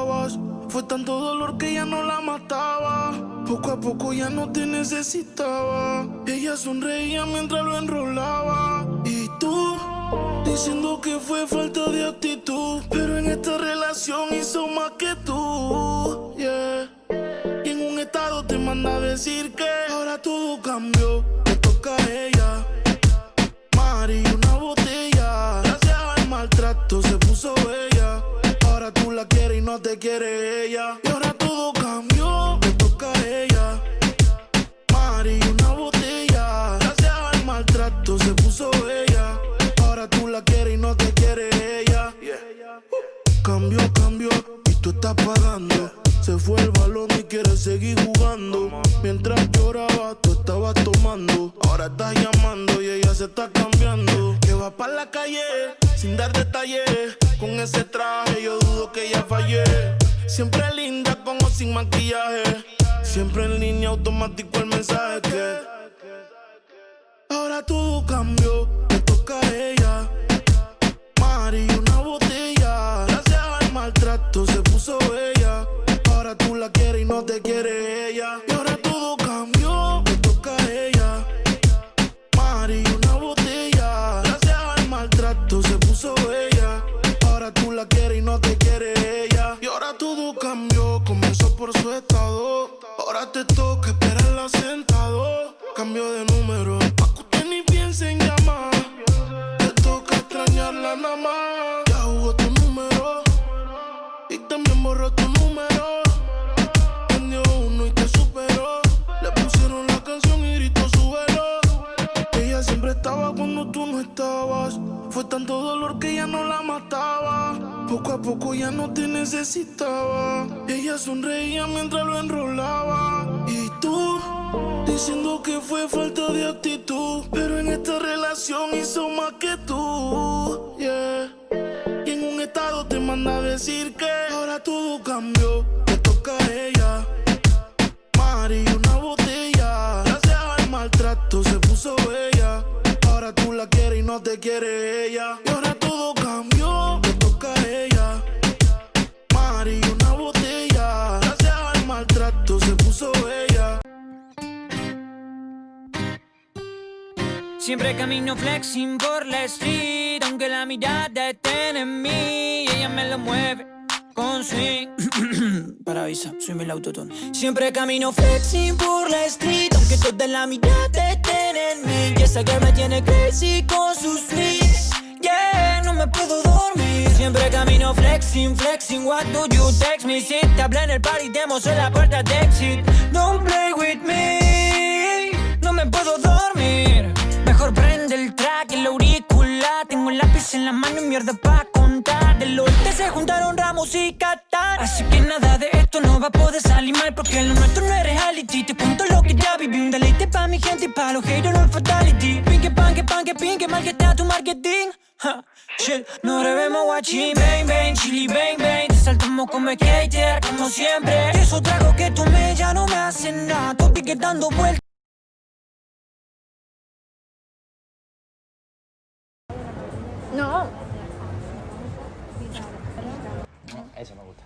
estabas. Fue tanto dolor que ya no la mataba. Poco a poco ya no te necesitaba. Ella sonreía mientras lo enrolaba. Y tú, diciendo que fue falta de actitud. Pero en esta relación hizo más que tú, yeah. Y en un estado te manda a decir que ahora todo cambió, le toca a ella. Mari, una botella. Gracias al maltrato se puso bella. Ahora tú la quieres y no te quiere ella. Y ahora todo cambió, le toca a ella. Mari, una botella. Gracias al maltrato se puso bella. Ahora tú la quieres y no te quiere ella. Cambió, cambió y tú estás pagando. Se fue el balón y quiere seguir jugando. Mientras lloraba, tú estabas tomando. Ahora estás llamando y ella se está cambiando. Que va pa' la calle sin dar detalles. Con ese traje yo dudo que ella fallé. Siempre linda con o sin maquillaje. Siempre en línea automático el mensaje que ahora todo cambió, le toca a ella. Mari, una botella. Gracias al maltrato se puso bella. Ahora tú la quieres y no te quiere ella. Y ahora todo cambió, le toca a ella. Mari, una botella. Gracias al maltrato se puso bella. Ahora tú la quieres y no te quiere ella. Y ahora todo cambió, comenzó por su estado. Ahora te toca esperarla sentado. Cambio de número, pa' que usted ni piense en llamar. Te toca extrañarla nada más. Ya jugó tu número y también borró tu número. Prendió uno y te superó. Le pusieron la canción y gritó súbelo. Ella siempre estaba cuando tú no estabas. Fue tanto dolor que ya no la mataba. Poco a poco ya no te necesitaba. Ella sonreía mientras lo enrolaba. Y tú, diciendo que fue falta de actitud. Pero en esta relación hizo más que tú, yeah. Y en un estado te manda a decir que ahora todo cambió, le toca a ella. Mari, una botella. Gracias al maltrato se puso bella. Ahora tú la quieres y no te quiere ella. Y ahora todo cambió, le toca a ella. Mari, una botella. Gracias al maltrato se puso bella. Siempre camino flexing por la street, aunque la mirada esté en mí. Ella me lo mueve con swing. Para avisa, suime el autotune. Siempre camino flexing por la street, aunque toda la mirada esté en mí. Y esa que me tiene crazy con su swing. Yeah, no me puedo dormir. Siempre camino flexing, flexing. What do you text me? Si te hablé en el party, te mostré la puerta de exit. Don't play with me. No me puedo dormir. Mejor prende el track, el auricular. Tengo el lápiz en la mano y mierda pa' contar. Del oeste se juntaron Ramos y Qatar. Así que nada de esto no va a poder salir mal, porque lo nuestro no es reality. Te cuento lo que ya viví, un deleite pa' mi gente y pa' los haters no es fatality. Pinque, panque, panque, pinque, mal que está tu marketing. Ha, shit, no revemos guachín. Bang, bang, chili, bang, bang. Te saltamos como skater, como siempre. Esos tragos que tomé ya no me hacen nada. Topi que dando vueltas.